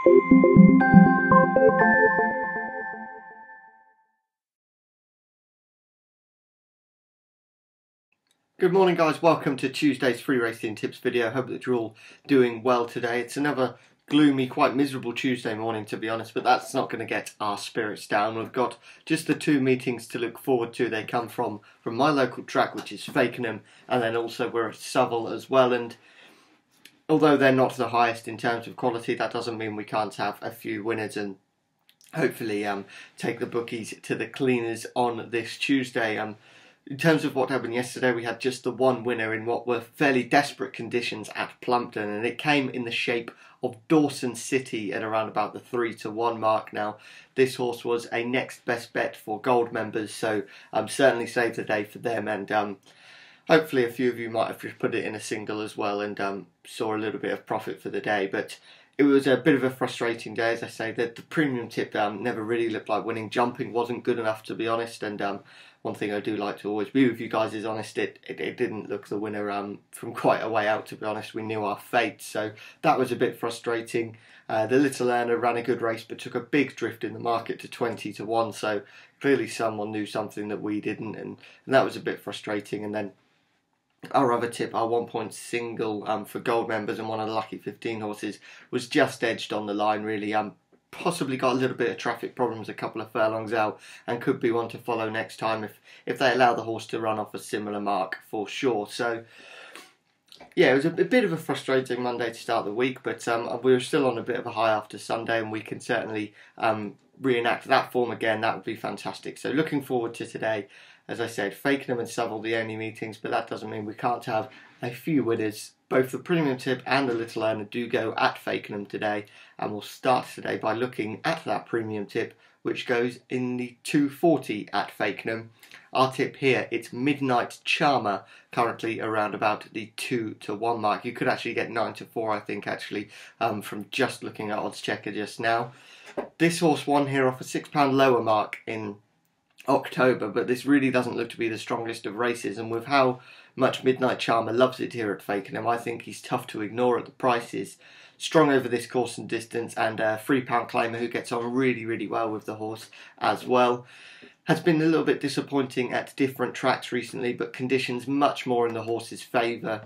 Good morning guys, welcome to Tuesday's free racing tips video. Hope that you're all doing well today. It's another gloomy, quite miserable Tuesday morning to be honest, but that's not going to get our spirits down. We've got just the two meetings to look forward to. They come from my local track, which is Fakenham, and then also we're at Southwell as well. And although they're not the highest in terms of quality, that doesn't mean we can't have a few winners and hopefully take the bookies to the cleaners on this Tuesday. In terms of what happened yesterday, we had just the one winner in what were fairly desperate conditions at Plumpton, and it came in the shape of Dawson City at around about the 3-1 mark. Now, this horse was a next best bet for Gold members, so certainly saved the day for them, and hopefully a few of you might have just put it in a single as well and saw a little bit of profit for the day. But it was a bit of a frustrating day, as I say. The premium tip never really looked like winning. Jumping wasn't good enough, to be honest, and one thing I do like to always be with you guys is honest, it didn't look the winner from quite a way out, to be honest. We knew our fate, so that was a bit frustrating. The Little Earner ran a good race but took a big drift in the market to 20-1, so clearly someone knew something that we didn't, and that was a bit frustrating. And then our other tip, our 1 point single for Gold members and one of the lucky 15 horses, was just edged on the line really. Possibly got a little bit of traffic problems a couple of furlongs out and could be one to follow next time if they allow the horse to run off a similar mark for sure. So yeah, it was a bit of a frustrating Monday to start the week, but we were still on a bit of a high after Sunday, and we can certainly reenact that form again. That would be fantastic. So looking forward to today. As I said, Fakenham and Southwell the only meetings, but that doesn't mean we can't have a few winners. Both the premium tip and the Little Earner do go at Fakenham today, and we'll start today by looking at that premium tip, which goes in the 240 at Fakenham. Our tip here, it's Midnight Charmer, currently around about the 2-1 mark. You could actually get 9-4, I think, actually, from just looking at Odds Checker just now. This horse won here off a £6 lower mark in October, but this really doesn't look to be the strongest of races, and with how much Midnight Charmer loves it here at Fakenham, I think he's tough to ignore at the prices. Strong over this course and distance, and £3 Claimer, who gets on really well with the horse as well. Has been a little bit disappointing at different tracks recently, but conditions much more in the horse's favour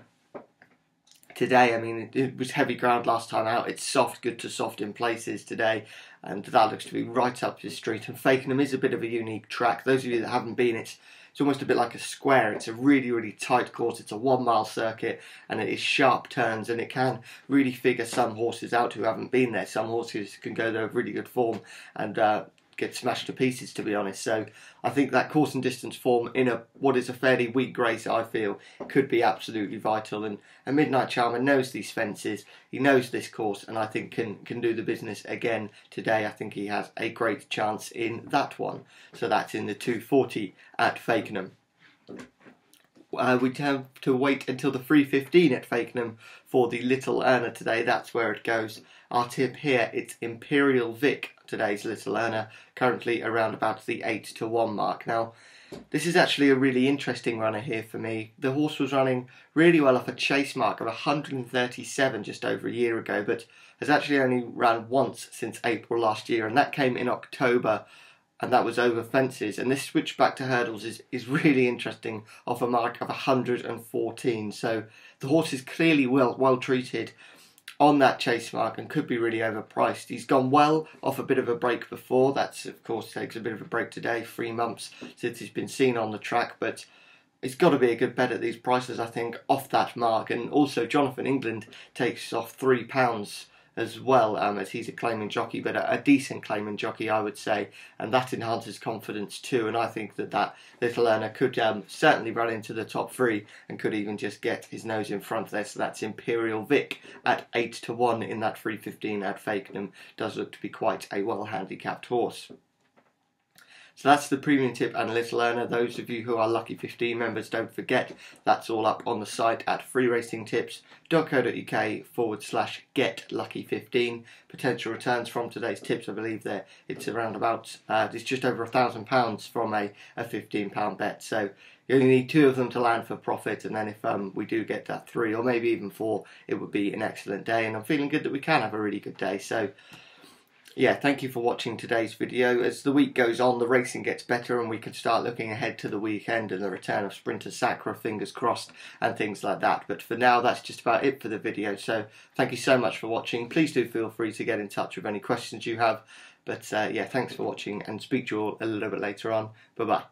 today. I mean, it was heavy ground last time out. It's soft, good to soft in places today, and that looks to be right up his street. And Fakenham is a bit of a unique track. Those of you that haven't been, it's almost a bit like a square. It's a really tight course. It's a 1 mile circuit, and it is sharp turns, and it can really figure some horses out who haven't been there. Some horses can go there with really good form and get smashed to pieces, to be honest. So I think that course and distance form in what is a fairly weak race, I feel, could be absolutely vital. And Midnight Charmer knows these fences, he knows this course, and I think can do the business again today. I think he has a great chance in that one. So that's in the 240 at Fakenham. We have to wait until the 3:15 at Fakenham for the Little Earner today. That's where it goes. Our tip here, it's Imperial Vic, today's Little Earner, currently around about the 8-1 mark. Now, this is actually a really interesting runner here for me. The horse was running really well off a chase mark of 137 just over a year ago, but has actually only ran once since April last year, and that came in October, and that was over fences. And this switch back to hurdles is really interesting off a mark of 114. So the horse is clearly well treated on that chase mark and could be really overpriced. He's gone well off a bit of a break before. That's, of course, takes a bit of a break today, 3 months since he's been seen on the track, but it's got to be a good bet at these prices, I think, off that mark. And also Jonathan England takes off £3 as well, as he's a claiming jockey, but a decent claiming jockey, I would say, and that enhances confidence too. And I think that Little Earner could certainly run into the top 3 and could even just get his nose in front there. So that's Imperial Vic at 8-1 in that 3:15 at Fakenham. Does look to be quite a well handicapped horse. So that's the premium tip and little earner. Those of you who are Lucky 15 members, don't forget that's all up on the site at freeracingtips.co.uk/getlucky15. Potential returns from today's tips, I believe it's around about it's just over £1,000 from a £15 bet. So you only need 2 of them to land for profit, and then if we do get that 3 or maybe even 4, it would be an excellent day. And I'm feeling good that we can have a really good day. So yeah, thank you for watching today's video. As the week goes on, the racing gets better and we can start looking ahead to the weekend and the return of Sprinter Sacre, fingers crossed, and things like that. But for now, that's just about it for the video. So thank you so much for watching. Please do feel free to get in touch with any questions you have. But yeah, thanks for watching, and speak to you all a little bit later on. Bye-bye.